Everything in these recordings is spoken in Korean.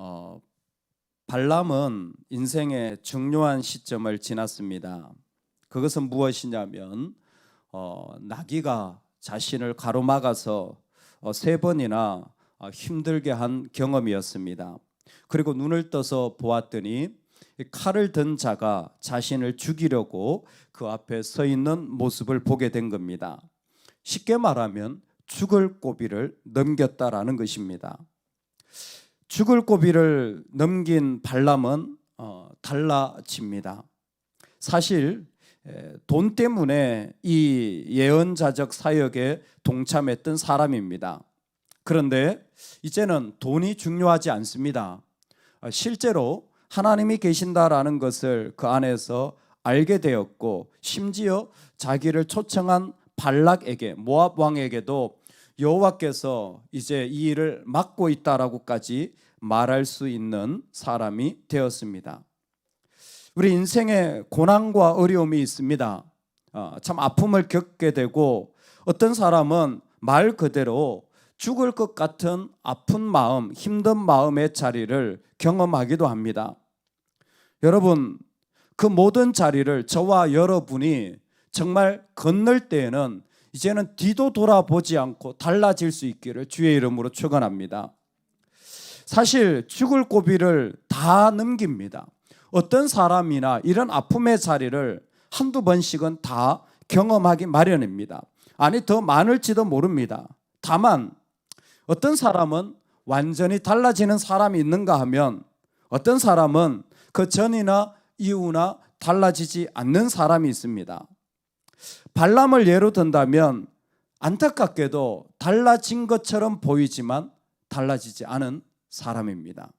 어, 발람은 인생의 중요한 시점을 지났습니다. 그것은 무엇이냐면 나귀가 자신을 가로막아서 세 번이나 힘들게 한 경험이었습니다. 그리고 눈을 떠서 보았더니 칼을 든 자가 자신을 죽이려고 그 앞에 서 있는 모습을 보게 된 겁니다. 쉽게 말하면 죽을 고비를 넘겼다라는 것입니다. 죽을 고비를 넘긴 발람은 달라집니다. 사실 돈 때문에 이 예언자적 사역에 동참했던 사람입니다. 그런데 이제는 돈이 중요하지 않습니다. 실제로 하나님이 계신다라는 것을 그 안에서 알게 되었고, 심지어 자기를 초청한 발락에게, 모압 왕에게도 여호와께서 이제 이 일을 맡고 있다라고까지 말할 수 있는 사람이 되었습니다. 우리 인생에 고난과 어려움이 있습니다. 참 아픔을 겪게 되고, 어떤 사람은 말 그대로 죽을 것 같은 아픈 마음, 힘든 마음의 자리를 경험하기도 합니다. 여러분, 그 모든 자리를 저와 여러분이 정말 건널 때에는 이제는 뒤도 돌아보지 않고 달라질 수 있기를 주의 이름으로 축원합니다. 사실 죽을 고비를 다 넘깁니다. 어떤 사람이나 이런 아픔의 자리를 한두 번씩은 다 경험하기 마련입니다. 아니, 더 많을지도 모릅니다. 다만 어떤 사람은 완전히 달라지는 사람이 있는가 하면, 어떤 사람은 그 전이나 이후나 달라지지 않는 사람이 있습니다. 발람을 예로 든다면 안타깝게도 달라진 것처럼 보이지만 달라지지 않은 사람입니다.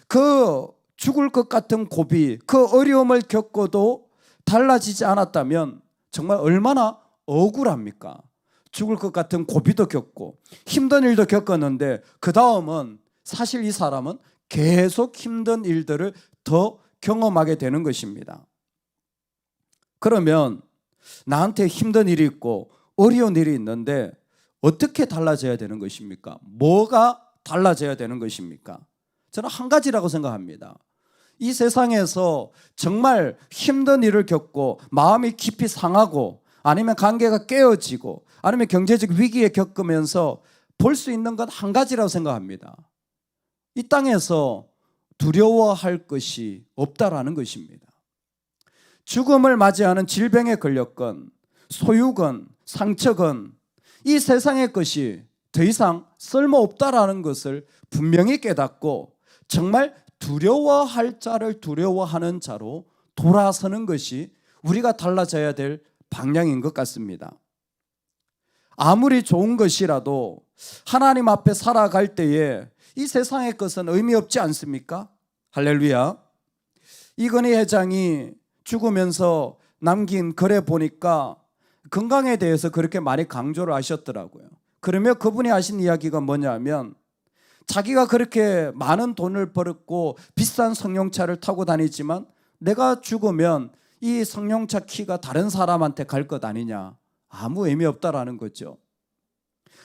그 죽을 것 같은 고비, 그 어려움을 겪어도 달라지지 않았다면 정말 얼마나 억울합니까? 죽을 것 같은 고비도 겪고 힘든 일도 겪었는데 그 다음은 사실 이 사람은 계속 힘든 일들을 더 경험하게 되는 것입니다. 그러면 나한테 힘든 일이 있고 어려운 일이 있는데 어떻게 달라져야 되는 것입니까? 뭐가 달라져야 되는 것입니까? 저는 한 가지라고 생각합니다. 이 세상에서 정말 힘든 일을 겪고 마음이 깊이 상하고, 아니면 관계가 깨어지고, 아니면 경제적 위기에 겪으면서 볼 수 있는 건 한 가지라고 생각합니다. 이 땅에서 두려워할 것이 없다라는 것입니다. 죽음을 맞이하는 질병에 걸렸건 소유건 상처건 이 세상의 것이 더 이상 쓸모없다라는 것을 분명히 깨닫고 정말 두려워할 자를 두려워하는 자로 돌아서는 것이 우리가 달라져야 될 방향인 것 같습니다. 아무리 좋은 것이라도 하나님 앞에 살아갈 때에 이 세상의 것은 의미 없지 않습니까? 할렐루야. 이건희 회장이 죽으면서 남긴 글에 보니까 건강에 대해서 그렇게 많이 강조를 하셨더라고요. 그러면 그분이 하신 이야기가 뭐냐면, 자기가 그렇게 많은 돈을 벌었고 비싼 승용차를 타고 다니지만 내가 죽으면 이 승용차 키가 다른 사람한테 갈 것 아니냐, 아무 의미 없다라는 거죠.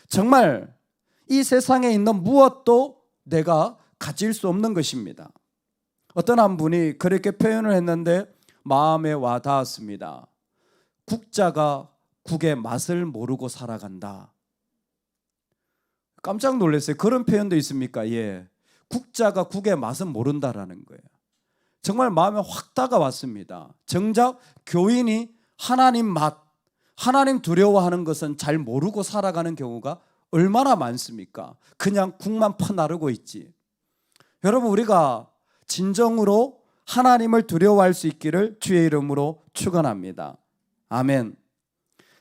정말 이 세상에 있는 무엇도 내가 가질 수 없는 것입니다. 어떤 한 분이 그렇게 표현을 했는데 마음에 와 닿았습니다. 국자가 국의 맛을 모르고 살아간다. 깜짝 놀랐어요. 그런 표현도 있습니까? 예. 국자가 국의 맛은 모른다라는 거예요. 정말 마음에 확 다가왔습니다. 정작 교인이 하나님 맛, 하나님 두려워하는 것은 잘 모르고 살아가는 경우가 얼마나 많습니까? 그냥 국만 퍼나르고 있지. 여러분, 우리가 진정으로 하나님을 두려워할 수 있기를 주의 이름으로 축원합니다. 아멘.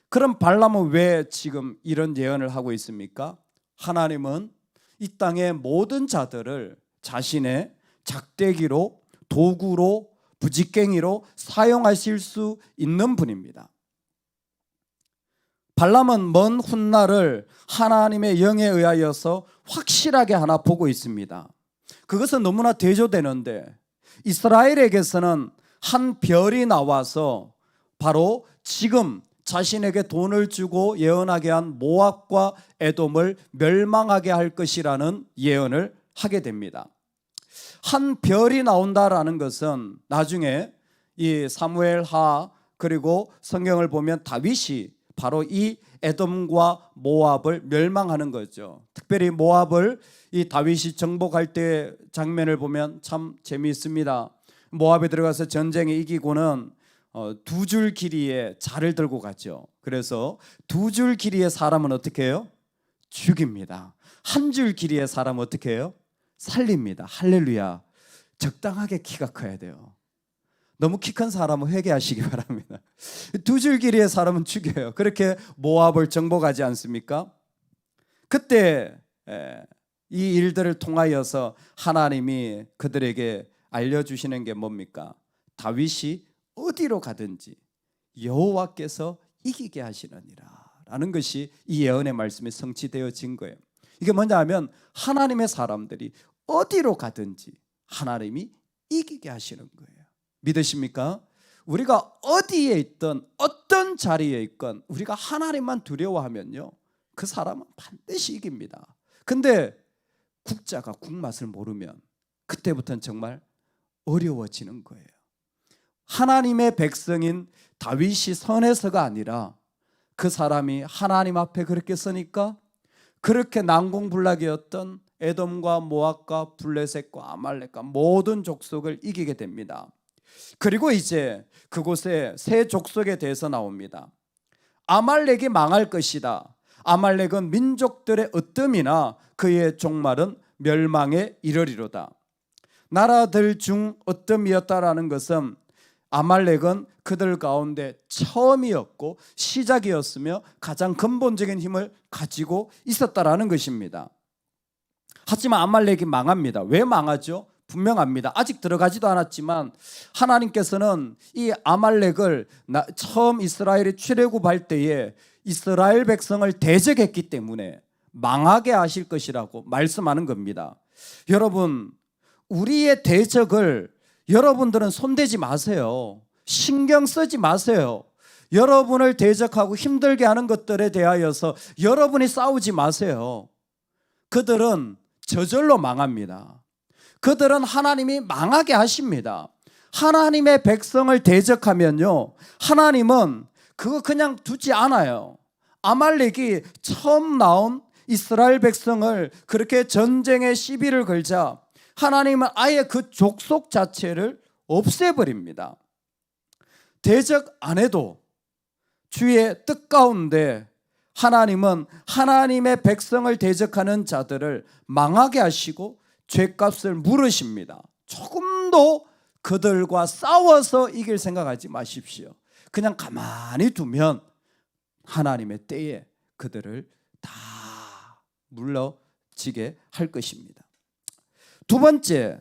그럼 발람은 왜 지금 이런 예언을 하고 있습니까? 하나님은 이 땅의 모든 자들을 자신의 작대기로, 도구로, 부직갱이로 사용하실 수 있는 분입니다. 발람은 먼 훗날을 하나님의 영에 의하여서 확실하게 하나 보고 있습니다. 그것은 너무나 대조되는데, 이스라엘에게서는 한 별이 나와서 바로 지금 자신에게 돈을 주고 예언하게 한 모압과 에돔을 멸망하게 할 것이라는 예언을 하게 됩니다. 한 별이 나온다라는 것은 나중에 이 사무엘하 그리고 성경을 보면 다윗이 바로 이 에돔과 모압을 멸망하는 거죠. 특별히 모압을 이 다윗이 정복할 때 장면을 보면 참 재미있습니다. 모압에 들어가서 전쟁에 이기고는 두 줄 길이의 자를 들고 가죠. 그래서 두 줄 길이의 사람은 어떻게 해요? 죽입니다. 한 줄 길이의 사람은 어떻게 해요? 살립니다. 할렐루야. 적당하게 키가 커야 돼요. 너무 키 큰 사람은 회개하시기 바랍니다. 두 줄 길이의 사람은 죽여요. 그렇게 모압을 정복하지 않습니까? 그때 이 일들을 통하여서 하나님이 그들에게 알려주시는 게 뭡니까? 다윗이 어디로 가든지 여호와께서 이기게 하시느니라 라는 것이 이 예언의 말씀이 성취되어진 거예요. 이게 뭐냐 하면 하나님의 사람들이 어디로 가든지 하나님이 이기게 하시는 거예요. 믿으십니까? 우리가 어디에 있든 어떤 자리에 있건 우리가 하나님만 두려워하면요, 그 사람은 반드시 이깁니다. 근데 국자가 국맛을 모르면 그때부터는 정말 어려워지는 거예요. 하나님의 백성인 다윗이 선에서가 아니라 그 사람이 하나님 앞에 그렇게 서니까 그렇게 난공불락이었던 에돔과 모압과 블레셋과 아말렉과 모든 족속을 이기게 됩니다. 그리고 이제 그곳에 세 족속에 대해서 나옵니다. 아말렉이 망할 것이다. 아말렉은 민족들의 으뜸이나 그의 종말은 멸망에 이르리로다. 나라들 중 으뜸이었다라는 것은 아말렉은 그들 가운데 처음이었고 시작이었으며 가장 근본적인 힘을 가지고 있었다라는 것입니다. 하지만 아말렉이 망합니다. 왜 망하죠? 분명합니다. 아직 들어가지도 않았지만 하나님께서는 이 아말렉을 처음 이스라엘이 출애굽할 때에 이스라엘 백성을 대적했기 때문에 망하게 하실 것이라고 말씀하는 겁니다. 여러분, 우리의 대적을 여러분들은 손대지 마세요. 신경 쓰지 마세요. 여러분을 대적하고 힘들게 하는 것들에 대하여서 여러분이 싸우지 마세요. 그들은 저절로 망합니다. 그들은 하나님이 망하게 하십니다. 하나님의 백성을 대적하면요, 하나님은 그거 그냥 두지 않아요. 아말렉이 처음 나온 이스라엘 백성을 그렇게 전쟁에 시비를 걸자 하나님은 아예 그 족속 자체를 없애버립니다. 대적 안 해도 주의 뜻 가운데 하나님은 하나님의 백성을 대적하는 자들을 망하게 하시고 죄값을 물으십니다. 조금도 그들과 싸워서 이길 생각하지 마십시오. 그냥 가만히 두면 하나님의 때에 그들을 다 물러지게 할 것입니다. 두 번째,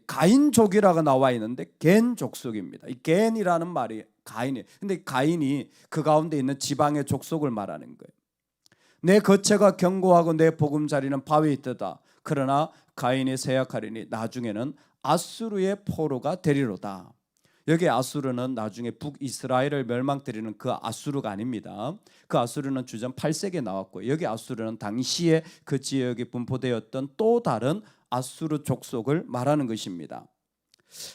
가인족이라고 나와 있는데 겐 족속입니다. 이 겐이라는 말이 가인이에요. 근데 가인이 그 가운데 있는 지방의 족속을 말하는 거예요. 내 거처가 견고하고 내 보금자리는 바위에 있다. 그러나 가인이 세약하리니 나중에는 아수르의 포로가 되리로다. 여기 아수르는 나중에 북이스라엘을 멸망시키는 그 아수르가 아닙니다. 그 아수르는 주전 8세기에 나왔고, 여기 아수르는 당시에 그 지역에 분포되었던 또 다른 아수르 족속을 말하는 것입니다.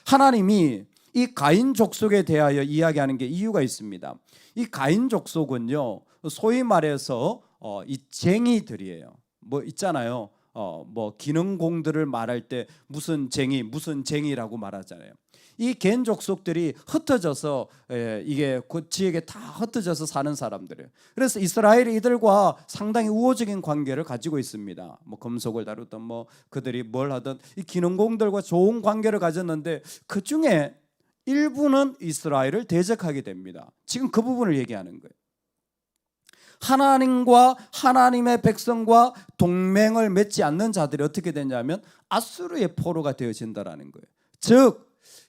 하나님이 이 가인 족속에 대하여 이야기하는 게 이유가 있습니다. 이 가인 족속은요, 소위 말해서 이 쟁이들이에요. 뭐 있잖아요. 뭐 기능공들을 말할 때 무슨 쟁이라고 말하잖아요. 이 겐 족속들이 흩어져서 이게 그 지역에 다 흩어져서 사는 사람들이에요. 그래서 이스라엘이 이들과 상당히 우호적인 관계를 가지고 있습니다. 뭐 금속을 다루든 뭐 그들이 뭘 하든 이 기능공들과 좋은 관계를 가졌는데 그 중에 일부는 이스라엘을 대적하게 됩니다. 지금 그 부분을 얘기하는 거예요. 하나님과 하나님의 백성과 동맹을 맺지 않는 자들이 어떻게 되냐면 아수르의 포로가 되어진다라는 거예요. 즉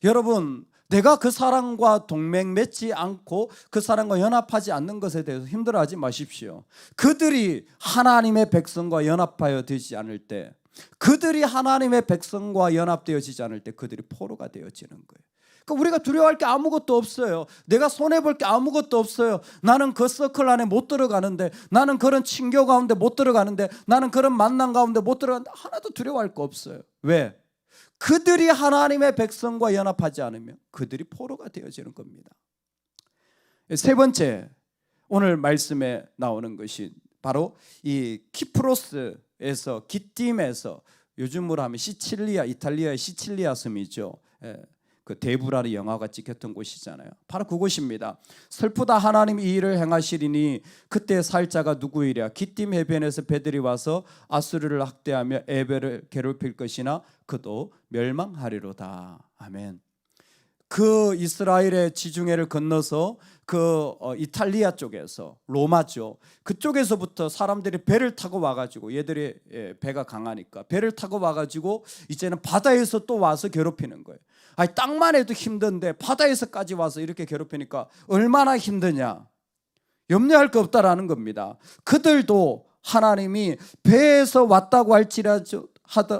여러분, 내가 그 사람과 동맹 맺지 않고 그 사람과 연합하지 않는 것에 대해서 힘들어하지 마십시오. 그들이 하나님의 백성과 연합하여 되지 않을 때, 그들이 하나님의 백성과 연합되어지지 않을 때 그들이 포로가 되어지는 거예요. 그러니까 우리가 두려워할 게 아무것도 없어요. 내가 손해볼 게 아무것도 없어요. 나는 그 서클 안에 못 들어가는데, 나는 그런 친교 가운데 못 들어가는데, 나는 그런 만남 가운데 못 들어가는데 하나도 두려워할 거 없어요. 왜? 그들이 하나님의 백성과 연합하지 않으면 그들이 포로가 되어지는 겁니다. 세 번째, 오늘 말씀에 나오는 것이 바로 이 키프로스에서, 기띔에서, 요즘으로 하면 시칠리아, 이탈리아의 시칠리아 섬이죠. 그 데브라는 영화가 찍혔던 곳이잖아요. 바로 그곳입니다. 슬프다, 하나님 이 일을 행하시리니 그때 살자가 누구이랴. 기띔 해변에서 배들이 와서 아수르를 학대하며 에벨을 괴롭힐 것이나 그도 멸망하리로다. 아멘. 그 이스라엘의 지중해를 건너서 그 이탈리아 쪽에서, 로마죠, 그쪽에서부터 사람들이 배를 타고 와가지고, 얘들이 배가 강하니까 배를 타고 와가지고 이제는 바다에서 또 와서 괴롭히는 거예요. 아니, 땅만 해도 힘든데 바다에서까지 와서 이렇게 괴롭히니까 얼마나 힘드냐, 염려할 거 없다라는 겁니다. 그들도 하나님이 배에서 왔다고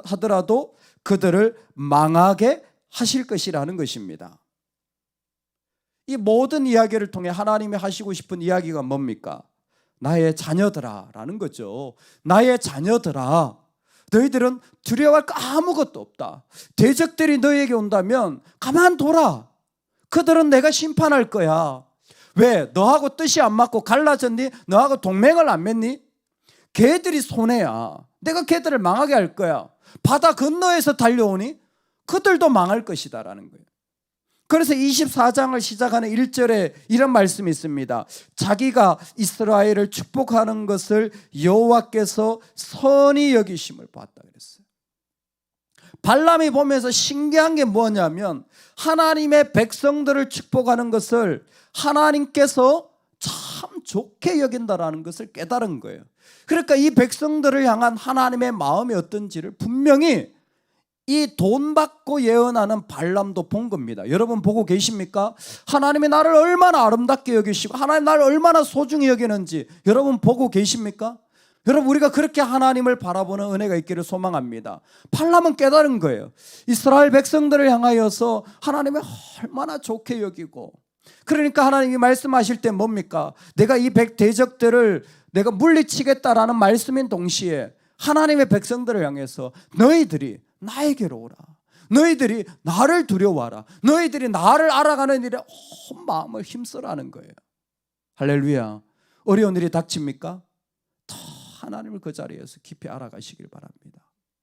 하더라도 그들을 망하게 하실 것이라는 것입니다. 이 모든 이야기를 통해 하나님이 하시고 싶은 이야기가 뭡니까? 나의 자녀들아 라는 거죠. 나의 자녀들아, 너희들은 두려워할 거 아무것도 없다. 대적들이 너희에게 온다면 가만둬라. 그들은 내가 심판할 거야. 왜? 너하고 뜻이 안 맞고 갈라졌니? 너하고 동맹을 안 맺니? 걔들이 손해야. 내가 걔들을 망하게 할 거야. 바다 건너에서 달려오니? 그들도 망할 것이다 라는 거예요. 그래서 24장을 시작하는 1절에 이런 말씀이 있습니다. 자기가 이스라엘을 축복하는 것을 여호와께서 선히 여기심을 보았다 그랬어요. 발람이 보면서 신기한 게 뭐냐면, 하나님의 백성들을 축복하는 것을 하나님께서 참 좋게 여긴다라는 것을 깨달은 거예요. 그러니까 이 백성들을 향한 하나님의 마음이 어떤지를 분명히 이 돈 받고 예언하는 발람도 본 겁니다. 여러분 보고 계십니까? 하나님이 나를 얼마나 아름답게 여기시고 하나님 나를 얼마나 소중히 여기는지 여러분 보고 계십니까? 여러분, 우리가 그렇게 하나님을 바라보는 은혜가 있기를 소망합니다. 발람은 깨달은 거예요. 이스라엘 백성들을 향하여서 하나님이 얼마나 좋게 여기고, 그러니까 하나님이 말씀하실 때 뭡니까? 내가 이 대적들을 내가 물리치겠다라는 말씀인 동시에 하나님의 백성들을 향해서 너희들이 나에게로 오라. 너희들이 나를 두려워하라. 너희들이 나를 알아가는 일에 온 마음을 힘쓰라는 거예요. 할렐루야. 어려운 일이 닥칩니까? 더 하나님을 그 자리에서 깊이 알아가시길 바랍니다.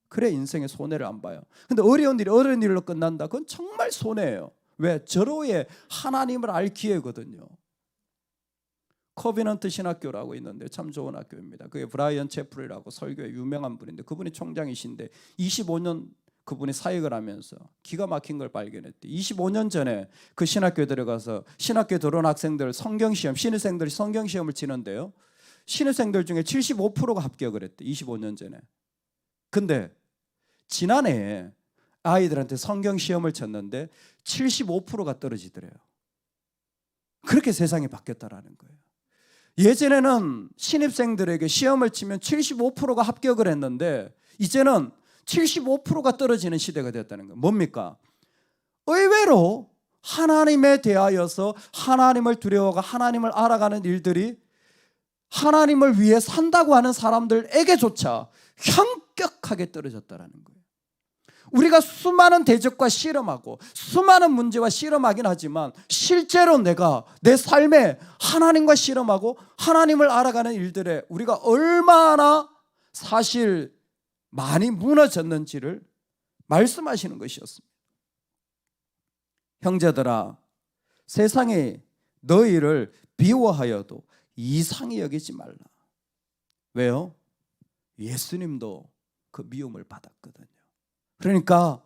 그래 인생에 손해를 안 봐요. 근데 어려운 일로 끝난다? 그건 정말 손해예요. 왜? 절호의 하나님을 알 기회거든요. 커비넌트 신학교라고 있는데 참 좋은 학교입니다. 그게 브라이언 채플이라고 설교에 유명한 분인데, 그분이 총장이신데 25년 그분이 사역을 하면서 기가 막힌 걸 발견했대. 25년 전에 그 신학교에 들어가서 신학교에 들어온 학생들 성경시험, 신입생들이 성경시험을 치는데요, 신입생들 중에 75%가 합격을 했대. 25년 전에. 근데 지난해에 아이들한테 성경시험을 쳤는데 75%가 떨어지더래요. 그렇게 세상이 바뀌었다라는 거예요. 예전에는 신입생들에게 시험을 치면 75%가 합격을 했는데 이제는 75%가 떨어지는 시대가 되었다는 거예요. 뭡니까? 의외로 하나님에 대하여서 하나님을 두려워하고 하나님을 알아가는 일들이 하나님을 위해 산다고 하는 사람들에게조차 현격하게 떨어졌다는 거예요. 우리가 수많은 대적과 씨름하고 수많은 문제와 씨름하긴 하지만 실제로 내가 내 삶에 하나님과 씨름하고 하나님을 알아가는 일들에 우리가 얼마나 사실 많이 무너졌는지를 말씀하시는 것이었습니다. 형제들아, 세상에 너희를 비워하여도 이상히 여기지 말라. 왜요? 예수님도 그 미움을 받았거든요. 그러니까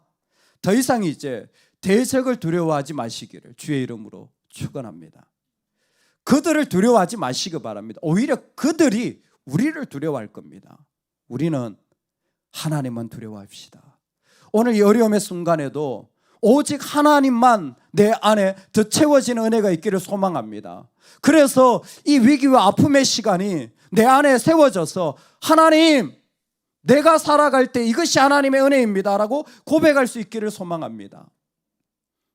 더 이상 이제 대적을 두려워하지 마시기를 주의 이름으로 축원합니다. 그들을 두려워하지 마시기 바랍니다. 오히려 그들이 우리를 두려워할 겁니다. 우리는 하나님만 두려워합시다. 오늘 이 어려움의 순간에도 오직 하나님만 내 안에 더 채워지는 은혜가 있기를 소망합니다. 그래서 이 위기와 아픔의 시간이 내 안에 세워져서 하나님, 내가 살아갈 때 이것이 하나님의 은혜입니다 라고 고백할 수 있기를 소망합니다.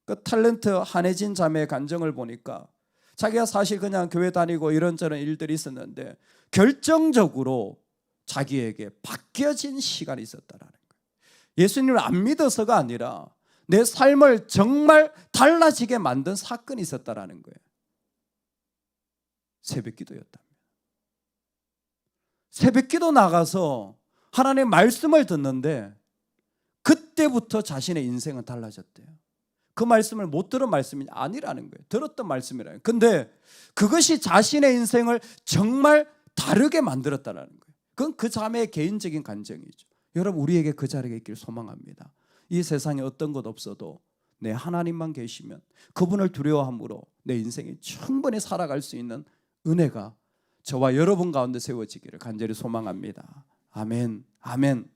그 탤런트 한혜진 자매의 간증을 보니까 자기가 사실 그냥 교회 다니고 이런저런 일들이 있었는데 결정적으로 자기에게 바뀌어진 시간이 있었다라는 거예요. 예수님을 안 믿어서가 아니라 내 삶을 정말 달라지게 만든 사건이 있었다라는 거예요. 새벽기도였답니다. 새벽기도 나가서 하나님의 말씀을 듣는데 그때부터 자신의 인생은 달라졌대요. 그 말씀을 못 들은 말씀이 아니라는 거예요. 들었던 말씀이라는 거예요. 근데 그것이 자신의 인생을 정말 다르게 만들었다는 거예요. 그건 그 자매의 개인적인 간증이죠. 여러분, 우리에게 그 자리가 있길 소망합니다. 이 세상에 어떤 것 없어도 내 하나님만 계시면 그분을 두려워함으로 내 인생이 충분히 살아갈 수 있는 은혜가 저와 여러분 가운데 세워지기를 간절히 소망합니다. 아멘, 아멘.